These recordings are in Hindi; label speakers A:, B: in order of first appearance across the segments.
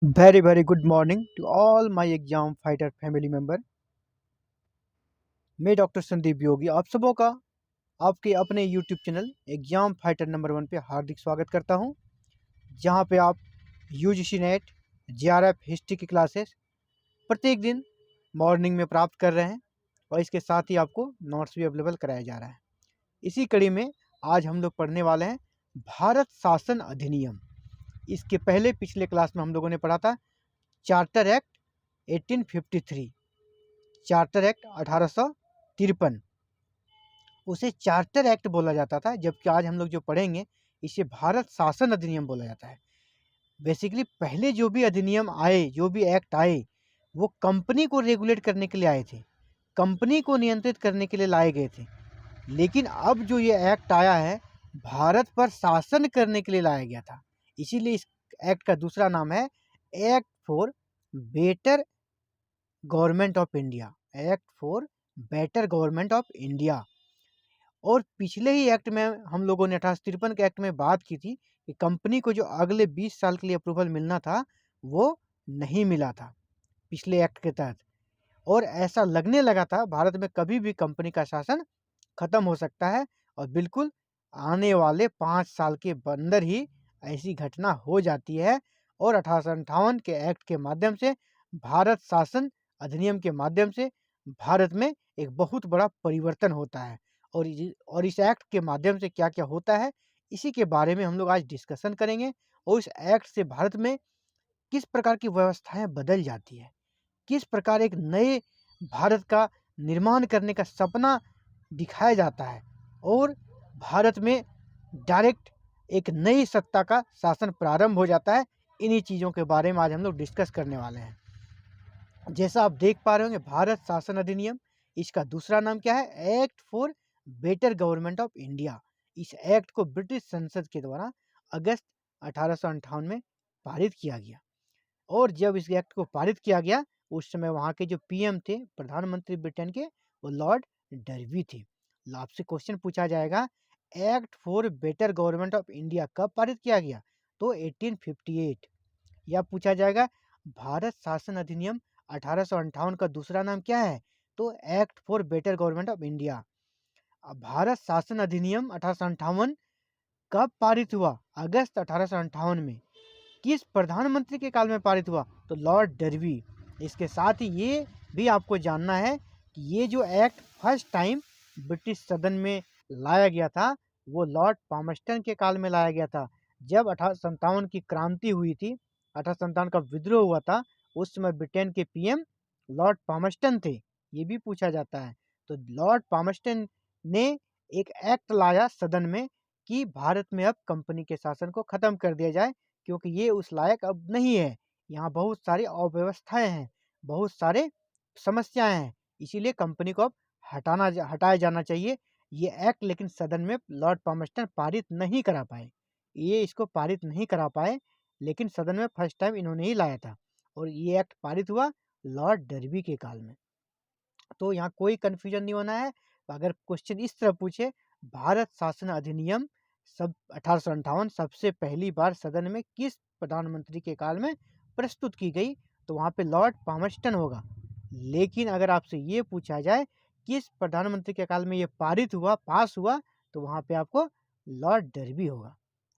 A: Very, very good morning to all my exam fighter family member. मैं डॉक्टर संदीप योगी आप सबों का आपके अपने YouTube channel exam fighter number 1 पे हार्दिक स्वागत करता हूं, जहां पे आप यूजीसी नेट जेआरएफ हिस्ट्री की क्लासेस प्रत्येक दिन मॉर्निंग में प्राप्त कर रहे हैं और इसके साथ ही आपको नोट्स भी अवेलेबल कराया जा रहा है। इसी कड़ी में आज हम लोग पढ़ने वाले हैं भारत शासन अधिनियम। इसके पहले पिछले क्लास में हम लोगों ने पढ़ा था चार्टर एक्ट 1853, चार्टर एक्ट 1853। उसे चार्टर एक्ट बोला जाता था, जबकि आज हम लोग जो पढ़ेंगे इसे भारत शासन अधिनियम बोला जाता है। बेसिकली पहले जो भी अधिनियम आए, जो भी एक्ट आए, वो कंपनी को रेगुलेट करने के लिए आए थे, कंपनी को नियंत्रित करने के लिए लाए गए थे। लेकिन अब जो ये एक्ट आया है, भारत पर शासन करने के लिए लाया गया था। इसीलिए इस एक्ट का दूसरा नाम है act for better government of India, act for better government of India. और पिछले ही एक्ट में हम लोगों ने 1853 के एक्ट में बात की थी कि कंपनी को जो अगले 20 साल के लिए अप्रूवल मिलना था वो नहीं मिला था पिछले एक्ट के तहत। और ऐसा लगने लगा था भारत में कभी भी कंपनी का शासन खत्म हो सकता है, और बिल्कुल आने वाले 5 साल के अंदर ही ऐसी घटना हो जाती है। और 1858 के एक्ट के माध्यम से, भारत शासन अधिनियम के माध्यम से भारत में एक बहुत बड़ा परिवर्तन होता है। और इस एक्ट के माध्यम से क्या क्या होता है, इसी के बारे में हम लोग आज डिस्कशन करेंगे। और इस एक्ट से भारत में किस प्रकार की व्यवस्थाएं बदल जाती है, किस प्रकार एक नए भारत का निर्माण करने का सपना दिखाया जाता है, और भारत में डायरेक्ट एक नई सत्ता का शासन प्रारंभ हो जाता है। इन्हीं चीज़ों के बारे में आज हम लोग डिस्कस करने वाले हैं। जैसा आप देख पा रहे होंगे, भारत शासन अधिनियम, इसका दूसरा नाम क्या है? Act for better government of India. इस एक्ट को ब्रिटिश संसद के द्वारा अगस्त 1858 में पारित किया गया। और जब इस एक्ट को पारित किया गया, उस समय वहाँ के जो पीएम थे, प्रधानमंत्री ब्रिटेन के, वो लॉर्ड डर्बी थे। आपसे क्वेश्चन पूछा जाएगा, act for better government of India कब पारित किया गया? तो 1858। या पूछा जाएगा, भारत शासन अधिनियम 1858 का दूसरा नाम क्या है? तो act for better government of India. Bharat शासन अधिनियम 1858 कब पारित हुआ? अगस्त 1858 में। किस प्रधानमंत्री के काल में पारित हुआ? तो लॉर्ड डर्बी। इसके साथ ही ये भी आपको जानना है कि ये जो एक्ट फर्स्ट टाइम ब्रिटिश सदन में लाया गया था, वो लॉर्ड पामस्टन के काल में लाया गया था। जब 1857 की क्रांति हुई थी, 1857 का विद्रोह हुआ था, उस समय ब्रिटेन के पीएम लॉर्ड पामस्टन थे। ये भी पूछा जाता है। तो लॉर्ड पामस्टन ने एक एक्ट लाया सदन में कि भारत में अब कंपनी के शासन को खत्म कर दिया जाए, क्योंकि ये उस लायक अब नहीं है। यहाँ बहुत सारी अव्यवस्थाएं हैं, बहुत सारे समस्याएं हैं, इसीलिए कंपनी को अब हटाया जाना चाहिए। ये एक्ट लेकिन सदन में लॉर्ड पामस्टन पारित नहीं करा पाए। ये इसको पारित नहीं करा पाए, लेकिन सदन में फर्स्ट टाइम इन्होंने ही लाया था, और ये एक्ट पारित हुआ लॉर्ड डर्बी के काल में। तो यहाँ कोई कन्फ्यूजन नहीं होना है। अगर क्वेश्चन इस तरह पूछे, भारत शासन अधिनियम सब 1858 सबसे पहली बार सदन में किस प्रधानमंत्री के काल में प्रस्तुत की गई? तो वहाँ पे लॉर्ड पामस्टन होगा। लेकिन अगर आपसे ये पूछा जाए किस प्रधानमंत्री के काल में ये पारित हुआ, पास हुआ, तो वहाँ पे आपको लॉर्ड डर्बी होगा।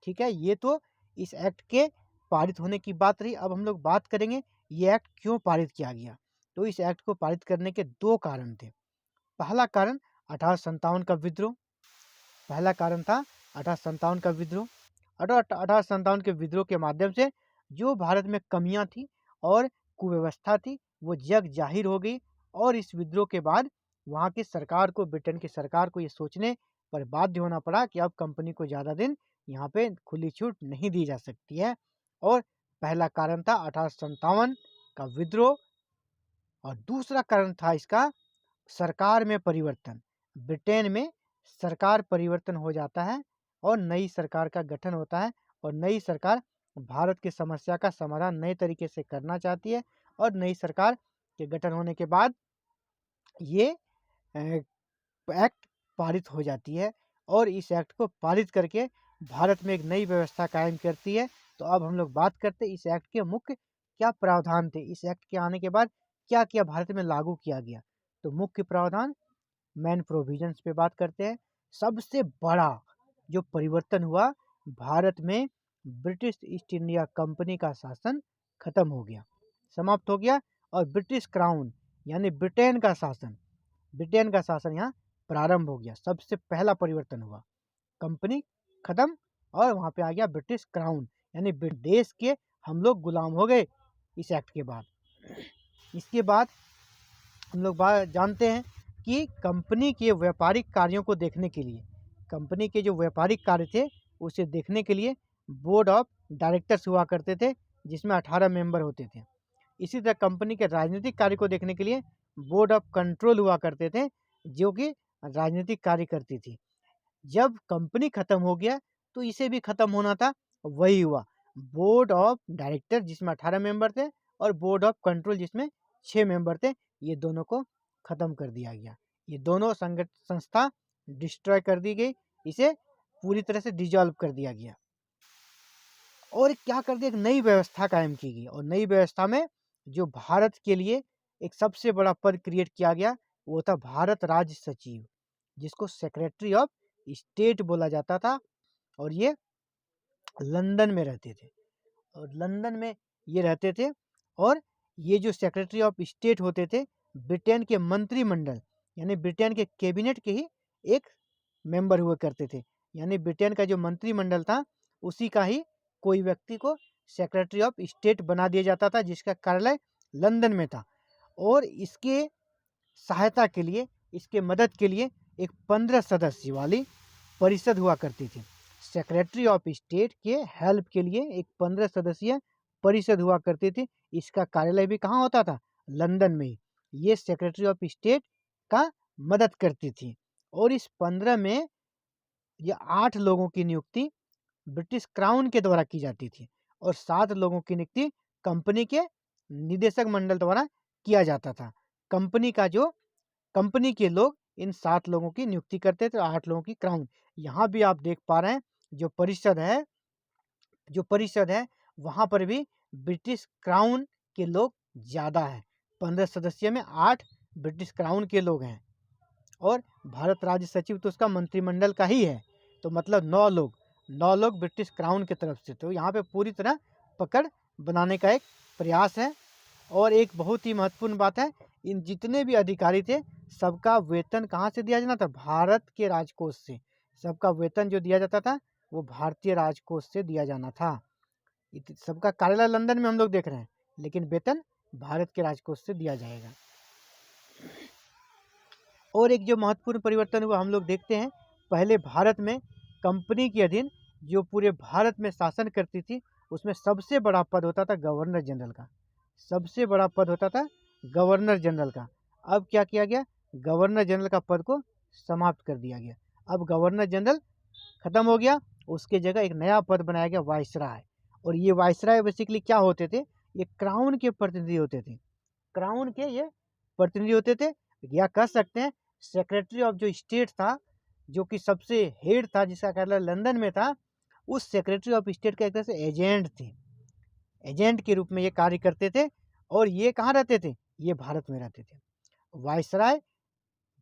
A: ठीक है, ये तो इस एक्ट के पारित होने की बात रही। अब हम लोग बात करेंगे ये एक्ट क्यों पारित किया गया। तो इस एक्ट को पारित करने के दो कारण थे। पहला कारण 1857 का विद्रोह। पहला कारण था 1857 का विद्रोह। 1857 के विद्रोह के माध्यम से जो भारत में कमियां थी और कुव्यवस्था थी, वो जग जाहिर हो गई। और इस विद्रोह के बाद वहाँ की सरकार को, ब्रिटेन की सरकार को ये सोचने पर बाध्य होना पड़ा कि अब कंपनी को ज़्यादा दिन यहाँ पे खुली छूट नहीं दी जा सकती है। और पहला कारण था 1857 का विद्रोह। और दूसरा कारण था इसका सरकार में परिवर्तन। ब्रिटेन में सरकार परिवर्तन हो जाता है और नई सरकार का गठन होता है, और नई सरकार भारत की समस्या का समाधान नए तरीके से करना चाहती है। और नई सरकार के गठन होने के बाद ये एक्ट पारित हो जाती है, और इस एक्ट को पारित करके भारत में एक नई व्यवस्था कायम करती है। तो अब हम लोग बात करते हैं इस एक्ट के मुख्य क्या प्रावधान थे, इस एक्ट के आने के बाद क्या क्या भारत में लागू किया गया। तो मुख्य प्रावधान, मेन प्रोविजंस पे बात करते हैं। सबसे बड़ा जो परिवर्तन हुआ, भारत में ब्रिटिश ईस्ट इंडिया कंपनी का शासन खत्म हो गया, समाप्त हो गया, और ब्रिटिश क्राउन यानी ब्रिटेन का शासन यहाँ प्रारंभ हो गया। सबसे पहला परिवर्तन हुआ, कंपनी खत्म और वहाँ पे आ गया ब्रिटिश क्राउन, यानी देश के हम लोग गुलाम हो गए इस एक्ट के बाद। इसके बाद हम लोग जानते हैं कि कंपनी के व्यापारिक कार्यों को देखने के लिए, कंपनी के जो व्यापारिक कार्य थे उसे देखने के लिए बोर्ड ऑफ डायरेक्टर्स हुआ करते थे, जिसमें 18 मेंबर होते थे। इसी तरह कंपनी के राजनीतिक कार्य को देखने के लिए बोर्ड ऑफ कंट्रोल हुआ करते थे, जो कि राजनीतिक कार्य करती थी। जब कंपनी खत्म हो गया तो इसे भी खत्म होना था, वही हुआ, बोर्ड ऑफ डायरेक्टर जिसमें 18 मेंबर थे और बोर्ड ऑफ कंट्रोल जिसमें 6 मेंबर थे, ये दोनों को खत्म कर दिया गया। ये दोनों संस्था डिस्ट्रॉय कर दी गई, इसे पूरी तरह से डिजॉल्व कर दिया गया। और क्या कर दिया, एक नई व्यवस्था कायम की गई, और नई व्यवस्था में जो भारत के लिए एक सबसे बड़ा पद क्रिएट किया गया वो था भारत राज्य सचिव, जिसको सेक्रेटरी ऑफ स्टेट बोला जाता था। और ये लंदन में रहते थे, और लंदन में ये रहते थे। और ये जो सेक्रेटरी ऑफ स्टेट होते थे, ब्रिटेन के मंत्रिमंडल यानी ब्रिटेन के कैबिनेट के ही एक मेंबर हुआ करते थे, यानी ब्रिटेन का जो मंत्रिमंडल था उसी का ही कोई व्यक्ति को सेक्रेटरी ऑफ स्टेट बना दिया जाता था, जिसका कार्यालय लंदन में था। और इसके सहायता के लिए, इसके मदद के लिए एक 15 सदस्य वाली परिषद हुआ करती थी। सेक्रेटरी ऑफ स्टेट के हेल्प के लिए एक 15 सदस्यीय परिषद हुआ करती थी। इसका कार्यालय भी कहाँ होता था, लंदन में ही। ये सेक्रेटरी ऑफ स्टेट का मदद करती थी। और इस 15 में ये 8 लोगों की नियुक्ति ब्रिटिश क्राउन के द्वारा की जाती थी, और 7 लोगों की नियुक्ति कंपनी के निदेशक मंडल द्वारा किया जाता था। कंपनी के लोग इन 7 लोगों की नियुक्ति करते थे, 8 लोगों की क्राउन। यहाँ भी आप देख पा रहे हैं जो परिषद है वहाँ पर भी ब्रिटिश क्राउन के लोग ज़्यादा हैं। 15 सदस्य में 8 ब्रिटिश क्राउन के लोग हैं, और भारत राज्य सचिव तो उसका मंत्रिमंडल का ही है, तो मतलब 9 लोग ब्रिटिश क्राउन की तरफ से। तो यहाँ पे पूरी तरह पकड़ बनाने का एक प्रयास है। और एक बहुत ही महत्वपूर्ण बात है, इन जितने भी अधिकारी थे सबका वेतन कहाँ से दिया जाना था, भारत के राजकोष से। सबका वेतन जो दिया जाता था वो भारतीय राजकोष से दिया जाना था। सबका कार्यालय लंदन में हम लोग देख रहे हैं, लेकिन वेतन भारत के राजकोष से दिया जाएगा। और एक जो महत्वपूर्ण परिवर्तन हुआ हम लोग देखते हैं, पहले भारत में कंपनी के अधीन जो पूरे भारत में शासन करती थी, उसमें सबसे बड़ा पद होता था गवर्नर जनरल का। सबसे बड़ा पद होता था गवर्नर जनरल का। अब क्या किया गया, गवर्नर जनरल का पद को समाप्त कर दिया गया। अब गवर्नर जनरल खत्म हो गया, उसके जगह एक नया पद बनाया गया वाइसराय। और ये वाइसराय बेसिकली क्या होते थे, ये क्राउन के प्रतिनिधि होते थे। क्राउन के ये प्रतिनिधि होते थे, या कह सकते हैं सेक्रेटरी ऑफ जो स्टेट था, जो कि सबसे हेड था, जिसका कार्यालय लंदन में था, उस सेक्रेटरी ऑफ स्टेट का एक तरह से एजेंट थे। एजेंट के रूप में ये कार्य करते थे। और ये कहाँ रहते थे, ये भारत में रहते थे। वाइसराय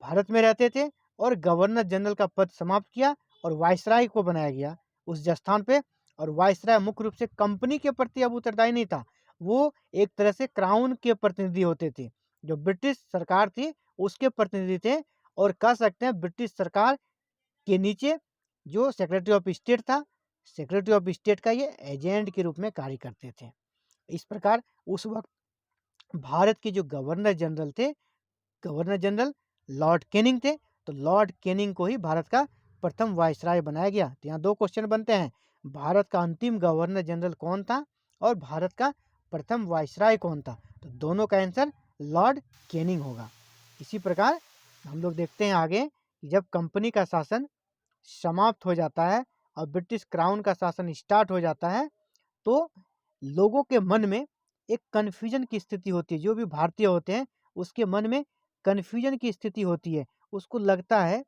A: भारत में रहते थे, और गवर्नर जनरल का पद समाप्त किया और वाइसराय को बनाया गया उस स्थान पे। और वाइसराय मुख्य रूप से कंपनी के प्रति अब उत्तरदायी नहीं था, वो एक तरह से क्राउन के प्रतिनिधि होते थे, जो ब्रिटिश सरकार थी उसके प्रतिनिधि थे। और कह सकते हैं ब्रिटिश सरकार के नीचे जो सेक्रेटरी ऑफ स्टेट था, सेक्रेटरी ऑफ स्टेट का ये एजेंट के रूप में कार्य करते थे। इस प्रकार उस वक्त भारत के जो गवर्नर जनरल थे, गवर्नर जनरल लॉर्ड कैनिंग थे। तो लॉर्ड कैनिंग को ही भारत का प्रथम वाइसराय बनाया गया। तो यहाँ 2 क्वेश्चन बनते हैं, भारत का अंतिम गवर्नर जनरल कौन था और भारत का प्रथम वाइसराय कौन था। तो दोनों का आंसर लॉर्ड कैनिंग होगा। इसी प्रकार हम लोग देखते हैं आगे, जब कंपनी का शासन समाप्त हो जाता है और ब्रिटिश क्राउन का शासन स्टार्ट हो जाता है, तो लोगों के मन में एक कन्फ्यूजन की स्थिति होती है। जो भी भारतीय होते हैं उसके मन में कन्फ्यूजन की स्थिति होती है। उसको लगता है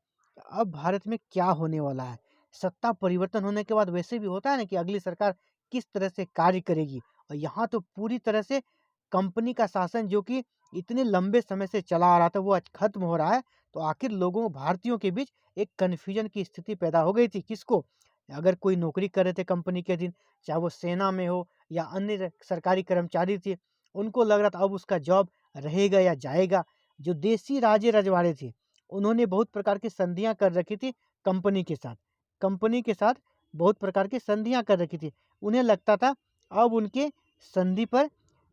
A: अब भारत में क्या होने वाला है। सत्ता परिवर्तन होने के बाद वैसे भी होता है ना कि अगली सरकार किस तरह से कार्य करेगी, और यहाँ तो पूरी तरह से कंपनी का शासन जो कि इतने लंबे समय से चला आ रहा था वो आज खत्म हो रहा है। तो आखिर लोगों भारतीयों के बीच एक कन्फ्यूजन की स्थिति पैदा हो गई थी। किसको? अगर कोई नौकरी कर रहे थे कंपनी के अधीन, चाहे वो सेना में हो या अन्य सरकारी कर्मचारी थे, उनको लग रहा था अब उसका जॉब रहेगा या जाएगा। जो देसी राजे रजवाड़े थे, उन्होंने बहुत प्रकार की संधियां कर रखी थी कंपनी के साथ। कंपनी के साथ बहुत प्रकार की संधियां कर रखी थी। उन्हें लगता था अब उनके संधि पर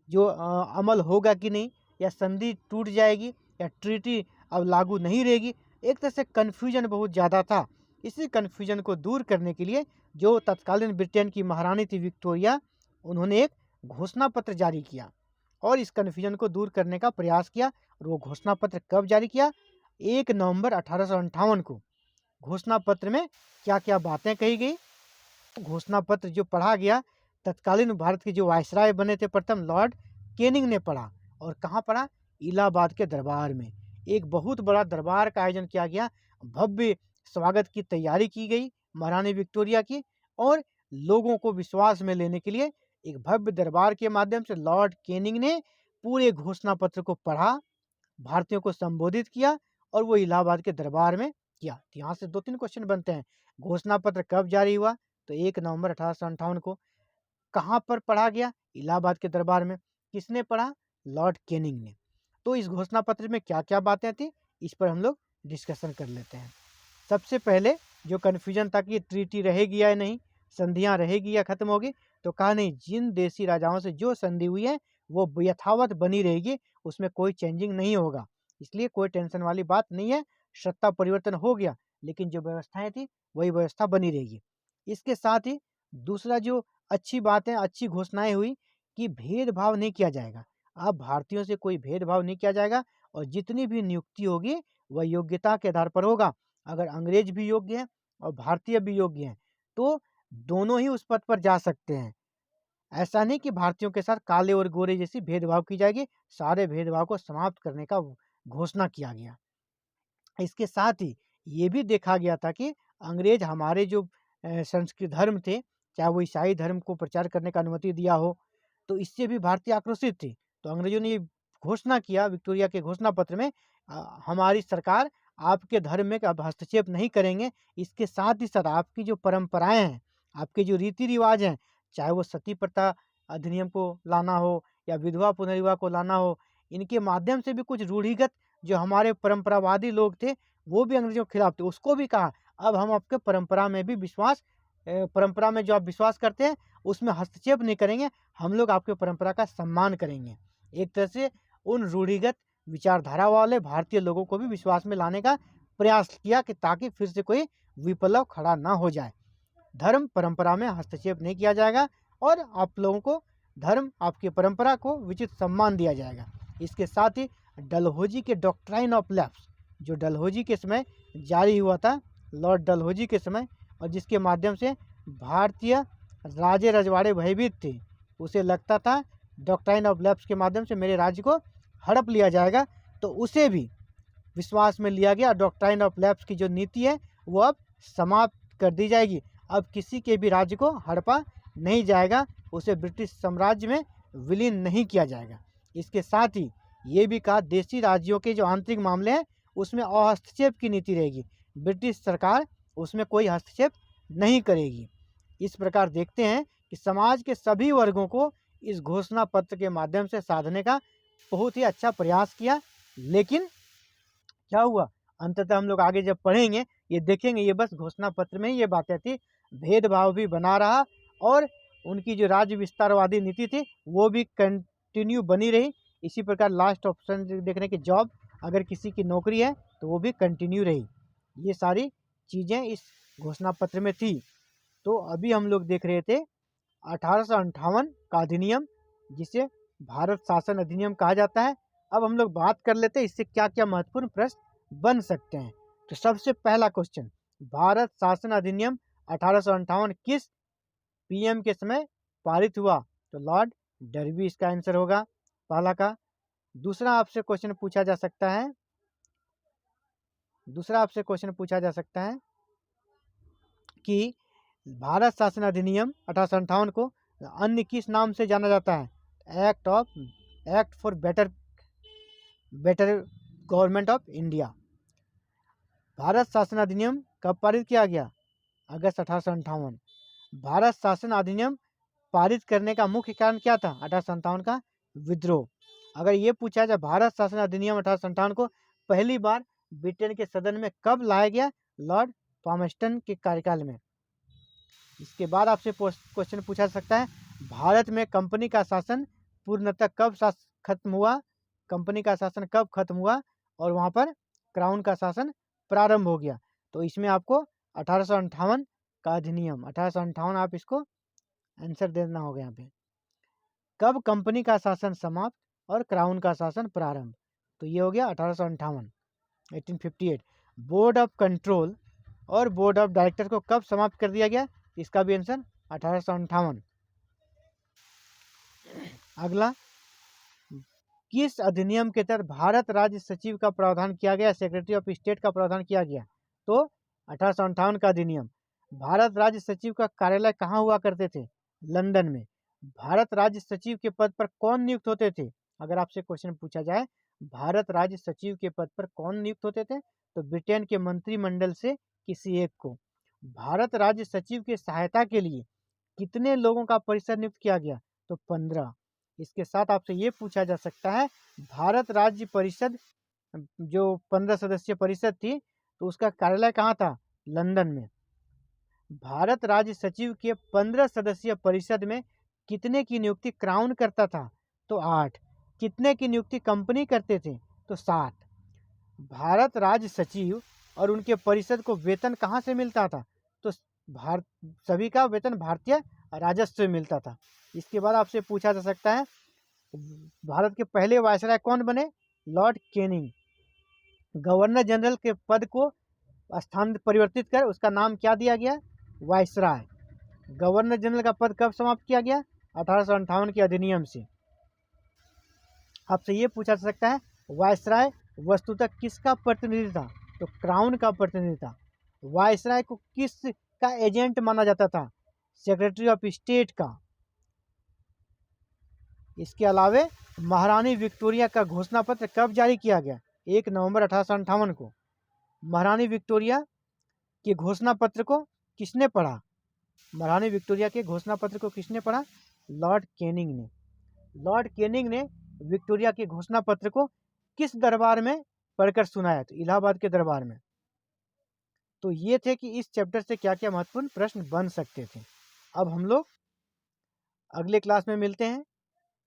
A: जो अमल होगा कि नहीं, या संधि टूट जाएगी, या ट्रीटी अब लागू नहीं रहेगी। एक तरह से कन्फ्यूजन बहुत ज़्यादा था। इसी कन्फ्यूजन को दूर करने के लिए जो तत्कालीन ब्रिटेन की महारानी थी विक्टोरिया, उन्होंने एक घोषणा पत्र जारी किया और इस कन्फ्यूजन को दूर करने का प्रयास किया। और वो घोषणा पत्र कब जारी किया? 1 नवंबर 1858 को। घोषणा पत्र में क्या क्या बातें कही गई, घोषणा पत्र जो पढ़ा गया, तत्कालीन भारत के जो वायसराय बने थे प्रथम लॉर्ड कैनिंग ने पढ़ा। और कहाँ पढ़ा? इलाहाबाद के दरबार में। एक बहुत बड़ा दरबार का आयोजन किया गया, भव्य स्वागत की तैयारी की गई महारानी विक्टोरिया की, और लोगों को विश्वास में लेने के लिए एक भव्य दरबार के माध्यम से लॉर्ड कैनिंग ने पूरे घोषणा पत्र को पढ़ा, भारतीयों को संबोधित किया, और वो इलाहाबाद के दरबार में किया। तो यहाँ से 2-3 क्वेश्चन बनते हैं। घोषणा पत्र कब जारी हुआ? तो 1 नवंबर 1858 को। कहाँ पर पढ़ा गया? इलाहाबाद के दरबार में। किसने पढ़ा? लॉर्ड कैनिंग ने। तो इस घोषणा पत्र में क्या क्या बातें थी, इस पर हम लोग डिस्कशन कर लेते हैं। सबसे पहले जो कन्फ्यूजन था कि ट्रीटी रहेगी या नहीं, संधियां रहेगी या खत्म होगी, तो कहा नहीं, जिन देसी राजाओं से जो संधि हुई है वो यथावत बनी रहेगी, उसमें कोई चेंजिंग नहीं होगा, इसलिए कोई टेंशन वाली बात नहीं है। सत्ता परिवर्तन हो गया लेकिन जो व्यवस्थाएं थी वही व्यवस्था बनी रहेगी। इसके साथ ही दूसरा जो अच्छी बातें, अच्छी घोषणाएं हुई कि भेदभाव नहीं किया जाएगा। अब भारतीयों से कोई भेदभाव नहीं किया जाएगा और जितनी भी नियुक्ति होगी वह योग्यता के आधार पर होगा। अगर अंग्रेज भी योग्य हैं और भारतीय भी योग्य हैं तो दोनों ही उस पद पर जा सकते हैं। ऐसा नहीं कि भारतीयों के साथ काले और गोरे जैसी भेदभाव की जाएगी। सारे भेदभाव को समाप्त करने का घोषणा किया गया। इसके साथ ही ये भी देखा गया था कि अंग्रेज हमारे जो संस्कृत धर्म थे, चाहे वो ईसाई धर्म को प्रचार करने का अनुमति दिया हो, तो इससे भी भारतीय आक्रोशित थे। तो अंग्रेजों ने ये घोषणा किया विक्टोरिया के घोषणा पत्र में, हमारी सरकार आपके धर्म में अब हस्तक्षेप नहीं करेंगे। इसके साथ ही साथ आपकी जो परंपराएं हैं, आपके जो रीति रिवाज हैं, चाहे वो सती प्रथा अधिनियम को लाना हो या विधवा पुनर्विवाह को लाना हो, इनके माध्यम से भी कुछ रूढ़िगत जो हमारे परंपरावादी लोग थे वो भी अंग्रेजों के खिलाफ थे। उसको भी कहा अब हम आपके परंपरा में भी विश्वास, परंपरा में जो आप विश्वास करते हैं उसमें हस्तक्षेप नहीं करेंगे, हम लोग आपके परंपरा का सम्मान करेंगे। एक तरह से उन रूढ़िगत विचारधारा वाले भारतीय लोगों को भी विश्वास में लाने का प्रयास किया कि ताकि फिर से कोई विप्लव खड़ा ना हो जाए। धर्म परंपरा में हस्तक्षेप नहीं किया जाएगा और आप लोगों को धर्म, आपकी परंपरा को उचित सम्मान दिया जाएगा। इसके साथ ही डलहौजी के डॉक्ट्राइन ऑफ लैप्स, जो डलहौजी के समय जारी हुआ था, लॉर्ड डलहौजी के समय, और जिसके माध्यम से भारतीय राजे रजवाड़े भयभीत थे। उसे लगता था डॉक्ट्राइन ऑफ लैप्स के माध्यम से मेरे राज्य को हड़प लिया जाएगा, तो उसे भी विश्वास में लिया गया। डॉक्ट्राइन ऑफ लैप्स की जो नीति है वो अब समाप्त कर दी जाएगी। अब किसी के भी राज्य को हड़पा नहीं जाएगा, उसे ब्रिटिश साम्राज्य में विलीन नहीं किया जाएगा। इसके साथ ही ये भी कहा देशी राज्यों के जो आंतरिक मामले हैं उसमें अहस्तक्षेप की नीति रहेगी, ब्रिटिश सरकार उसमें कोई हस्तक्षेप नहीं करेगी। इस प्रकार देखते हैं कि समाज के सभी वर्गों को इस घोषणा पत्र के माध्यम से साधने का बहुत ही अच्छा प्रयास किया। लेकिन क्या हुआ, अंततः हम लोग आगे जब पढ़ेंगे ये देखेंगे, ये बस घोषणा पत्र में ये बातें थी, भेदभाव भी बना रहा और उनकी जो राज्य विस्तारवादी नीति थी वो भी कंटिन्यू बनी रही। इसी प्रकार लास्ट ऑप्शन देखने की जॉब, अगर किसी की नौकरी है तो वो भी कंटिन्यू रही। ये सारी चीज़ें इस घोषणा पत्र में थी। तो अभी हम लोग देख रहे थे 1858 का अधिनियम, जिसे भारत शासन अधिनियम कहा जाता है। अब हम लोग बात कर लेते हैं इससे क्या क्या महत्वपूर्ण प्रश्न बन सकते हैं। तो सबसे पहला क्वेश्चन, भारत शासन अधिनियम 1858 किस पीएम के समय पारित हुआ? तो लॉर्ड डर्बी इसका आंसर होगा पहला का। दूसरा आपसे क्वेश्चन पूछा जा सकता है, कि भारत शासन अधिनियम 1858 को अन्य किस नाम से जाना जाता है? Act for better government of India. Bharat शासन अधिनियम कब पारित किया गया? अगस्त 1858। भारत शासन अधिनियम पारित करने का मुख्य कारण क्या था? 1857 का विद्रोह। अगर ये पूछा जाए भारत शासन अधिनियम 1857 को पहली बार ब्रिटेन के सदन में कब लाया गया? लॉर्ड पामस्टन के कार्यकाल में। इसके बाद आपसे क्वेश्चन पूछा सकता है, भारत में कंपनी का शासन पूर्णतः कब खत्म हुआ? कंपनी का शासन कब खत्म हुआ और वहाँ पर क्राउन का शासन प्रारंभ हो गया? तो इसमें आपको 1858 का अधिनियम, 1858 आप इसको आंसर देना होगा यहाँ पे। कब कंपनी का शासन समाप्त और क्राउन का शासन प्रारंभ? तो ये हो गया 1858, 1858। बोर्ड ऑफ कंट्रोल और बोर्ड ऑफ डायरेक्टर को कब समाप्त कर दिया गया? इसका भी आंसर 1858। अगला, किस अधिनियम के तहत भारत राज्य सचिव का प्रावधान किया गया? सेक्रेटरी ऑफ स्टेट का प्रावधान किया गया। तो 1858 का अधिनियम। भारत राज्य सचिव का कार्यालय कहाँ हुआ करते थे? लंदन में। भारत राज्य सचिव के पद पर कौन नियुक्त होते थे? अगर आपसे क्वेश्चन पूछा जाए भारत राज्य सचिव के पद पर कौन नियुक्त होते थे, तो ब्रिटेन के मंत्रिमंडल से किसी एक को। भारत राज्य सचिव की सहायता के लिए कितने लोगों का परिषद नियुक्त किया गया? तो 15। इसके साथ आपसे ये पूछा जा सकता है, भारत राज्य परिषद जो 15 सदस्यीय परिषद थी, तो उसका कार्यालय कहाँ था? लंदन में। भारत राज्य सचिव के 15 सदस्यीय परिषद में कितने की नियुक्ति क्राउन करता था? तो 8। कितने की नियुक्ति कंपनी करते थे? तो 7। भारत राज्य सचिव और उनके परिषद को वेतन कहाँ से मिलता था? तो सभी का वेतन भारतीय राजस्व से मिलता था। इसके बाद आपसे पूछा जा सकता है, भारत के पहले वायसराय कौन बने? Lord Canning. गवर्नर जनरल के पद को स्थान परिवर्तित कर उसका नाम क्या दिया गया? वायसराय। गवर्नर जनरल का पद कब समाप्त किया गया? 1858 के अधिनियम से। आपसे ये पूछा जा सकता है, वायसराय वस्तुतः किसका प्रतिनिधि था? तो क्राउन का प्रतिनिधि था। वायसराय को किस का एजेंट माना जाता था? सेक्रेटरी ऑफ स्टेट का। इसके अलावे महारानी विक्टोरिया का घोषणा पत्र कब जारी किया गया? 1 नवंबर 1858 को। महारानी विक्टोरिया के घोषणा पत्र को किसने पढ़ा? महारानी विक्टोरिया के घोषणा पत्र को किसने पढ़ा? लॉर्ड कैनिंग ने। लॉर्ड कैनिंग ने विक्टोरिया के घोषणा पत्र को किस दरबार में पढ़कर सुनाया? तो इलाहाबाद के दरबार में। तो ये थे कि इस चैप्टर से क्या क्या महत्वपूर्ण प्रश्न बन सकते थे। अब हम लोग अगले क्लास में मिलते हैं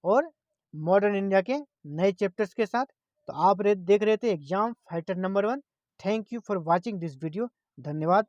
A: और मॉडर्न इंडिया के नए चैप्टर्स के साथ। तो आप देख रहे थे exam fighter number 1। Thank you for watching this video. धन्यवाद।